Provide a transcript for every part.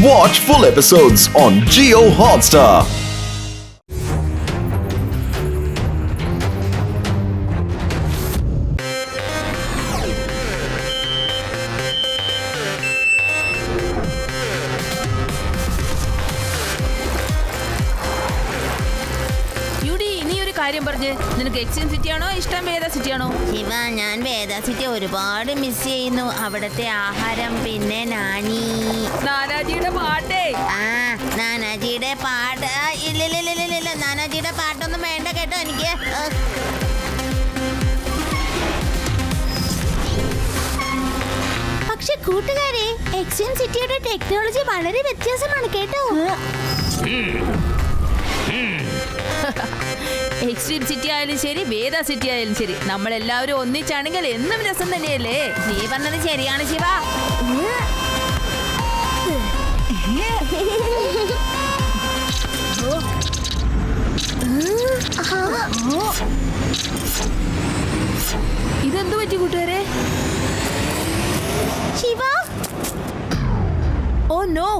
Watch full episodes on Jio Hotstar. കാര്യം പറഞ്ഞ് നിനക്ക് എക്സ്ചേഞ്ച് സിറ്റി ആണോ ഇഷ്ടം വേദ സിറ്റി ആണോ? ശിവ, ഞാൻ വേദ സിറ്റി ഒരുപാട് മിസ് ചെയ്യുന്നു. അവിടത്തെ ആഹാരം, പിന്നെ നാനാജിയുടെ പാട്ടേ. നാനാജിയുടെ പാട്ട് ഇല്ല, നാനാജിയുടെ പാട്ടൊന്നും വേണ്ട കേട്ടോ എനിക്ക്. പക്ഷെ കൂട്ടുകാരെ, എക്സ്ചേഞ്ച് സിറ്റിയുടെ ടെക്നോളജി വളരെ വ്യത്യാസമാണ് കേട്ടോ. എക്സ്ട്രീം സിറ്റി ആയാലും ശരി, വേദ സിറ്റി ആയാലും ശരി, നമ്മളെല്ലാവരും ഒന്നിച്ചാണെങ്കിൽ എന്നും രസം തന്നെയല്ലേ? നീ പറഞ്ഞത് ശരിയാണ് ശിവ. ഇതെന്തു പറ്റി കൂട്ടുകാരെ? Shiva, oh no!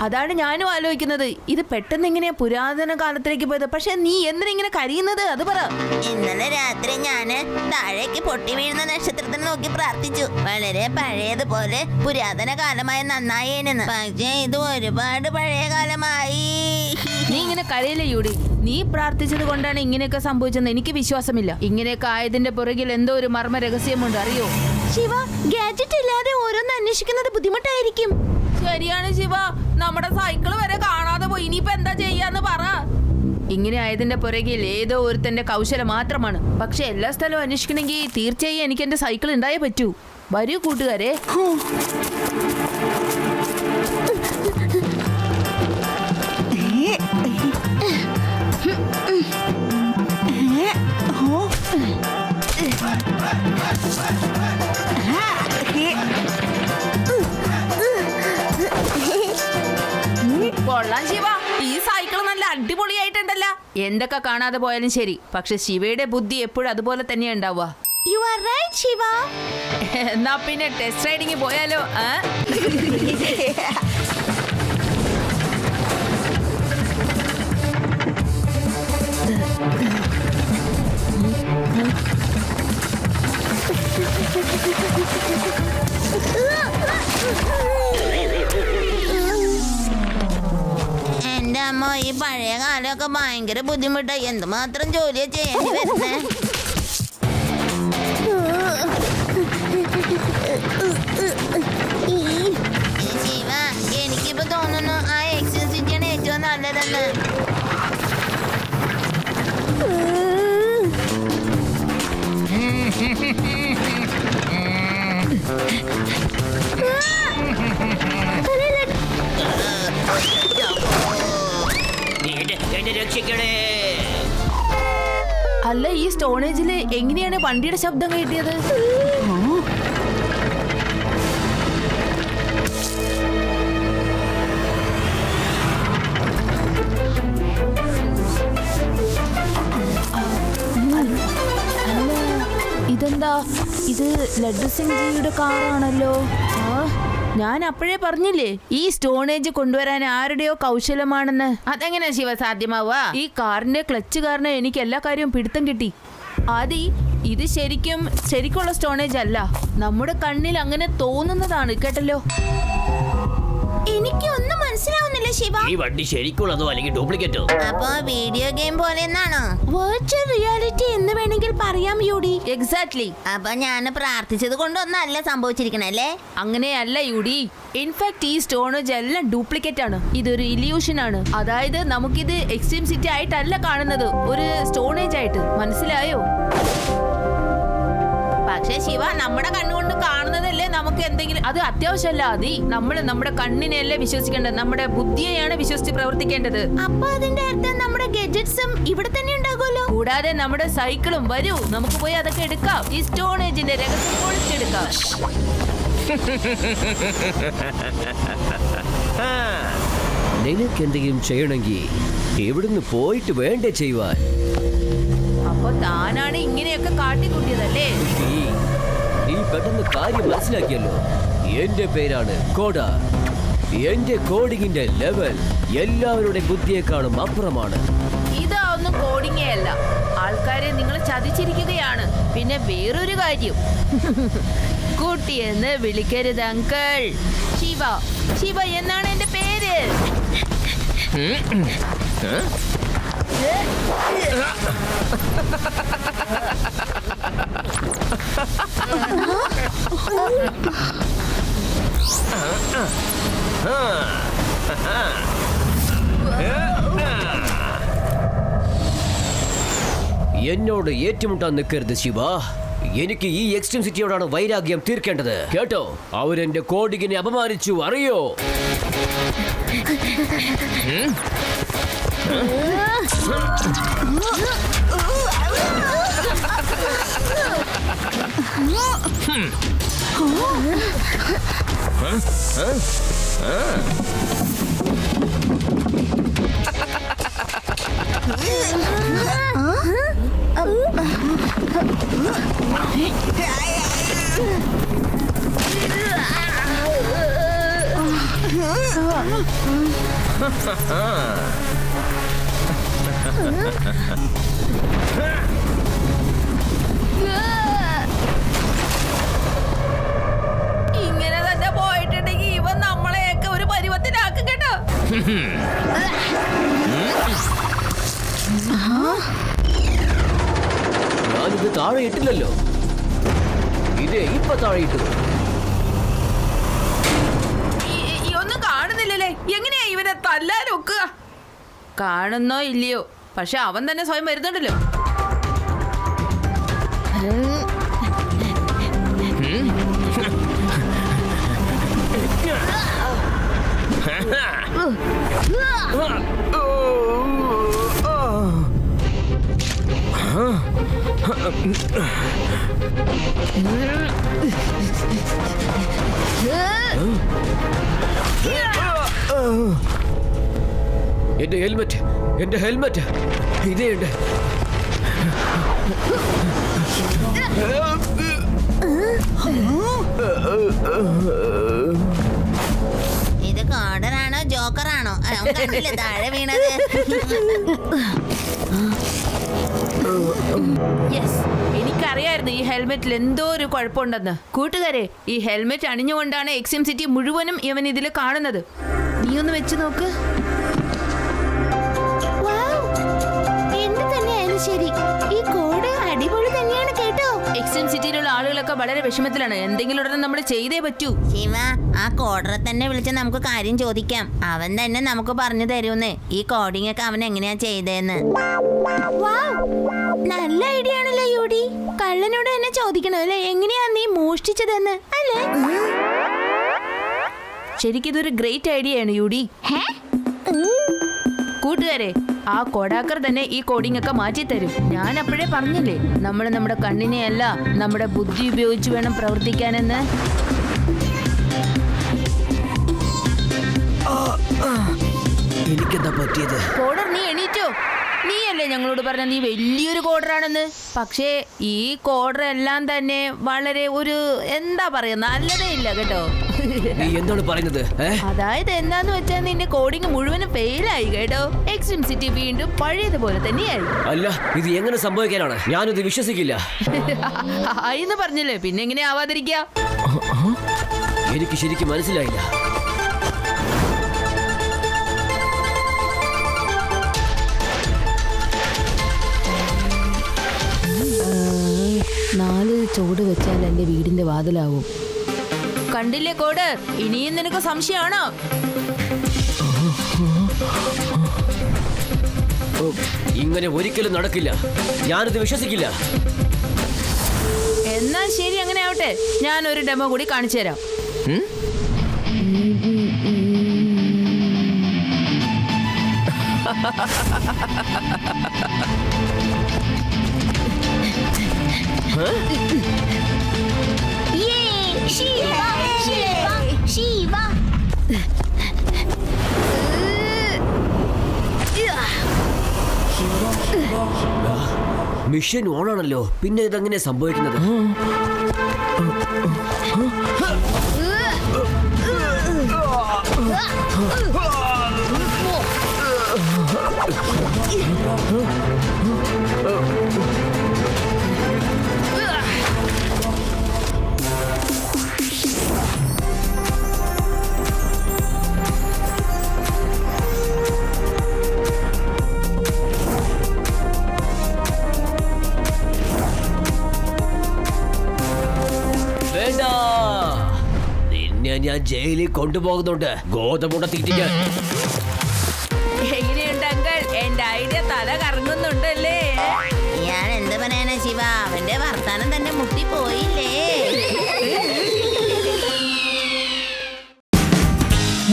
അതാണ് ഞാനും ആലോചിക്കുന്നത്. ഇത് പെട്ടെന്ന് എങ്ങനെയാ പുരാതന കാലത്തിലേക്ക് പോയത്? പക്ഷെ നീ എന്തിനാ ഇങ്ങനെ കരയുന്നത്? അത് പറ. ഇന്നലെ രാത്രി ഞാന് താഴേക്ക് പൊട്ടി വീഴുന്ന നക്ഷത്രത്തിന് നോക്കി പ്രാർത്ഥിച്ചു. വളരെ പഴയതുപോലെ പുരാതന കാലമായി നന്നായേനെന്ന്. പക്ഷേ ഇത് ഒരുപാട് പഴയ കാലമായി. നീ ഇങ്ങനെ കരയില്ല യൂടി. നീ പ്രാർത്ഥിച്ചത് കൊണ്ടാണ് ഇങ്ങനെയൊക്കെ സംഭവിച്ചെന്ന് എനിക്ക് വിശ്വാസമില്ല. ഇങ്ങനെയൊക്കെ ആയതിന്റെ പുറകിൽ എന്തോ ഒരു മർമ്മ രഹസ്യമുണ്ട്, അറിയോ? ശിവ, ഗാഡ്ജറ്റ് ഇല്ലാതെ ഓരോന്ന് അന്വേഷിക്കുന്നത് ബുദ്ധിമുട്ടായിരിക്കും. ശരിയാണ് ശിവ, നമ്മുടെ സൈക്കിൾ വരെ കാണാതെ പോയി. ഇനിയിപ്പോ എന്താ ചെയ്യാന്ന് പറ. ഇങ്ങനെ ആയതിന്റെ പുറകിൽ ഏതോ ഒരുത്തന്റെ കൗശലം മാത്രമാണ്. പക്ഷെ എല്ലാ സ്ഥലവും അന്വേഷിക്കണമെങ്കിൽ തീർച്ചയായും എനിക്ക് എന്റെ സൈക്കിൾ ഉണ്ടായേ പറ്റൂ. വരൂ കൂട്ടുകാരെ. കൊള്ളാം ശിവ, ഈ സൈക്കിൾ നല്ല അടിപൊളിയായിട്ടുണ്ടല്ലോ. എന്തൊക്കെ കാണാതെ പോയാലും ശരി, പക്ഷെ ശിവയുടെ ബുദ്ധി എപ്പോഴും അതുപോലെ തന്നെയാ ഉണ്ടാവുക. You are right, Shiva. എന്നാ പിന്നെ ടെസ്റ്റ് റൈഡിങ് പോയാലോ? എന്റെ അമ്മ, ഈ പഴയ കാലമൊക്കെ ഭയങ്കര ബുദ്ധിമുട്ടായി. എന്തുമാത്രം ജോലിയാ ചെയ്യേണ്ടി വരുന്നേ. ശിവ, എനിക്കിപ്പോ തോന്നുന്നു ആ എക്സ്ചേഞ്ച് സിറ്റിയാണ് ഏറ്റവും നല്ലതെന്ന്. അല്ല, ഈ സ്റ്റോണേജില് എങ്ങനെയാണ് വണ്ടിയുടെ ശബ്ദം കേട്ടിയത്? ഇതെന്താ? ഇത് ലഡ്ഡു സിംഗ് ജിയുടെ കാറാണല്ലോ. ഞാൻ അപ്പോഴേ പറഞ്ഞില്ലേ, ഈ സ്റ്റോണേജ് കൊണ്ടുവരാൻ ആരുടെയോ കൗശലമാണെന്ന്. അതെങ്ങനെയാ ശിവ സാധ്യമാവുക? ഈ കാറിന്റെ ക്ലച്ച് കാരണം എനിക്ക് എല്ലാ കാര്യവും പിടുത്തം കിട്ടി. ആദി, ഇത് ശരിക്കുള്ള സ്റ്റോണേജ് അല്ല. നമ്മുടെ കണ്ണിൽ അങ്ങനെ തോന്നുന്നതാണ് കേട്ടല്ലോ. എനിക്കൊന്നും മനസ്സിലാവുന്നില്ല ശിവ. ഈ വണ്ടി ശരിക്കുള്ളതോ അല്ലെങ്കിൽ ഡ്യൂപ്ലിക്കേറ്റോ? അപ്പൊ വീഡിയോ ഗെയിം പോലെ എന്നാണോ? വെർച്വൽ റിയാലിറ്റി എന്ന് വേണമെങ്കിൽ പറയാം യൂഡി. എക്സാക്ട്ലി. അപ്പൊ ഞാൻ പ്രാർത്ഥിച്ചത് കൊണ്ടൊന്നല്ല സംഭവിച്ചിരിക്കണല്ലേ? അങ്ങനെയല്ല യൂഡി. ഇൻഫാക്ട് ഈ സ്റ്റോണേജ് എല്ലാം ഡ്യൂപ്ലിക്കേറ്റ് ആണ്. ഇതൊരു ഇല്യൂഷൻ ആണ്. അതായത് നമുക്കിത് എക്സ്ട്രീം സിറ്റി ആയിട്ടല്ല കാണുന്നത്, ഒരു സ്റ്റോണേജ് ആയിട്ട്. മനസ്സിലായോ? പക്ഷേ ശിവ, നമ്മുടെ കണ്ണുകൊണ്ട് കാണുന്നതല്ലേ നമുക്ക് എന്തെങ്കിലും. അത് അത്യാവശ്യമല്ല ആദി. നമ്മൾ നമ്മുടെ കണ്ണിനെയല്ലേ വിശ്വസിക്കേണ്ടത്, നമ്മുടെ ബുദ്ധിയെയാണ് വിശ്വസിച്ച് പ്രവർത്തിക്കേണ്ടത്. അപ്പൊ അതിന്റെ അർത്ഥം നമ്മുടെ ഗഡ്ജറ്റ്സും ഇവിടെ തന്നെ ഉണ്ടാകുമല്ലോ. കൂടാതെ നമ്മുടെ സൈക്കിളും. വരൂ, നമുക്ക് പോയി അതൊക്കെ എടുക്കാം. ഈ സ്റ്റോണേജിന്റെ രഹസ്യം പൊളിച്ചെടുക്കാം. നിനക്ക് എന്തെങ്കിലും ചെയ്യണമെങ്കിൽ ഇവിടുന്ന് പോയിട്ട് വേണ്ടേ ചെയ്യുവാൻ? അപ്പൊ താനാണ് ഇങ്ങനെയൊക്കെ കാട്ടിക്കൂട്ടിയതല്ലേ? നീ പെട്ടെന്ന് കാര്യം മനസ്സിലാക്കിയല്ലോ. എന്റെ പേരാണ് കോഡ. എന്റെ കോഡിങ്ങിന്റെ ലെവൽ എല്ലാവരുടെ ബുദ്ധിയെക്കാളും അപ്പുറമാണ്. ഇതൊന്നും കോഡിങ്ങേ അല്ല. ആൾക്കാരെ നിങ്ങൾ ചതിച്ചിരിക്കുകയാണ്. പിന്നെ വേറൊരു കാര്യം, കുട്ടിയെന്ന് വിളിക്കരുത് അങ്കിൾ. ശിവ, ശിവ എന്നാണ് എന്റെ പേര്. എന്നോട് ഏറ്റുമുട്ടാൻ നിൽക്കരുത് ശിവ. എനിക്ക് ഈ എക്സ്ട്രീം സിറ്റിയോടാണ് വൈരാഗ്യം തീർക്കേണ്ടത്, കേട്ടോ? അവരെന്റെ കോഡിങ്ങിനെ അപമാനിച്ചു, അറിയോ? ഇങ്ങനെ തന്നെ പോയിട്ടുണ്ടെങ്കിൽ ഇവൻ നമ്മളെയൊക്കെ ഒരു പരുവത്തിലാക്കും, കേട്ടോ? ഞാനിത് താഴെ ഇട്ടില്ലല്ലോ. ഇതേ ഇപ്പൊ താഴെ ഇട്ടു. ഒന്നും കാണുന്നില്ലല്ലേ? എങ്ങനെയാ ഇവനെ തല്ലാനൊക്കുക? കാണുന്നോ ഇല്ലയോ, പക്ഷെ അവൻ തന്നെ സ്വയം വരുന്നുണ്ടല്ലോ. എന്റെ ഹെൽമെറ്റ്, എന്റെ ഹെൽമെറ്റ് ഇതേയുണ്ട്. ഇത് കോഡറാണോ ജോക്കറാണോ? കണ്ടില്ലേ താഴെ വീണത്? യെസ്, എനിക്കറിയായിരുന്നു ഈ ഹെൽമെറ്റിൽ എന്തോ ഒരു കുഴപ്പമുണ്ടെന്ന്. കൂട്ടുകാരെ, ഈ ഹെൽമെറ്റ് അണിഞ്ഞുകൊണ്ടാണ് എക്സ്ട്രീം സിറ്റി മുഴുവനും ഇവൻ ഇതിൽ കാണുന്നത്. നീ ഒന്ന് വെച്ച് നോക്ക്. എന്ത് തന്നെയായാലും ശരി, ഈ കോഡ് അടിപൊളി തന്നെയാണ് കേട്ടോ. എക്സ്ട്രീം സിറ്റിയിലുള്ള ആളുകളൊക്കെ വളരെ വിഷമത്തിലാണ്. എന്തെങ്കിലും ഉടനെ നമ്മൾ ചെയ്തേ പറ്റൂ. ശിവ, ആ കോഡറെ തന്നെ വിളിച്ച് നമുക്ക് കാര്യം ചോദിക്കാം. അവൻ തന്നെ നമുക്ക് പറഞ്ഞു തരുമെന്ന് ഈ കോഡിംഗ് ഒക്കെ അവൻ എങ്ങനെയാ ചെയ്തതെന്ന്. നല്ല ഐഡിയ ആണല്ലോ യൂഡി. കള്ളനോട് തന്നെ ചോദിക്കണോ അല്ലേ, എങ്ങനെയാ നീ മോഷ്ടിച്ചതെന്ന്, അല്ലേ? ശരിക്കും ഇതൊരു ഗ്രേറ്റ് ഐഡിയ ആണ് യൂഡി. കൂട്ടുകാരെ, ആ കോഡാക്കർ തന്നെ ഈ കോഡിംഗ് ഒക്കെ മാറ്റി തരും. ഞാൻ അപ്പോഴേ പറഞ്ഞില്ലേ, നമ്മൾ നമ്മുടെ കണ്ണിനെയല്ല നമ്മുടെ ബുദ്ധി ഉപയോഗിച്ച് വേണം പ്രവർത്തിക്കാനെന്ന്. എനിക്കെന്താ പറ്റിയത്? കോഡർ, നീ എണീറ്റോ? നീയല്ലേ ഞങ്ങളോട് പറഞ്ഞ നീ വലിയൊരു കോഡറാണെന്ന്. പക്ഷേ ഈ കോഡർ എല്ലാം തന്നെ വളരെ ഒരു എന്താ പറയാ, നല്ലതേ ഇല്ല കേട്ടോ. നീ എന്താണ് പറയുന്നത്? അതായത് എന്താന്ന് വെച്ചാൽ നിന്റെ കോഡിങ് മുഴുവനും ഫെയിലായി കേട്ടോ. എക്സ്ട്രീം സിറ്റി വീണ്ടും പഴയതുപോലെ തന്നെയായി. അല്ല, ഇത് എങ്ങനെ സംഭവിക്കാനാണ്? ഞാനിത് വിശ്വസിക്കില്ല. എന്ന് പറഞ്ഞില്ലേ, പിന്നെ എങ്ങനെ ആവാതിരിക്ക? എനിക്ക് ശരിക്കും മനസ്സിലായില്ല. നാല് ചുവട് വെച്ചാൽ എൻ്റെ വീടിന്റെ വാതിലാവും. കണ്ടില്ലേ കോഡ്? ഇനിയും നിനക്ക് സംശയമാണോ? ഇങ്ങനെ ഒരിക്കലും നടക്കില്ല. ഞാനിത് വിശ്വസിക്കില്ല. എന്നാൽ ശരി, അങ്ങനെ ആവട്ടെ. ഞാൻ ഒരു ഡെമോ കൂടി കാണിച്ചു തരാം. മിഷൻ ഓണാണല്ലോ, പിന്നെ ഇതെങ്ങനെ സംഭവിക്കുന്നത്? വേണ്ട, നിന്നെ ഞാൻ ജയിലിൽ കൊണ്ടുപോകുന്നുണ്ട്. ഗോതമുട തീറ്റിക്കാൻ. എങ്ങനെയുണ്ട് അങ്കിൾ? എന്റെ ഐഡിയ തല കറങ്ങുന്നുണ്ടല്ലേ? ഞാൻ എന്ത് പറയാനാ ശിവ, അവന്റെ വർത്താനം തന്നെ മുട്ടിപ്പോയില്ലേ.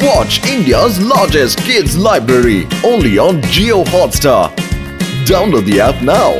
Watch India's largest kids library only on Jio Hotstar. Download the app now.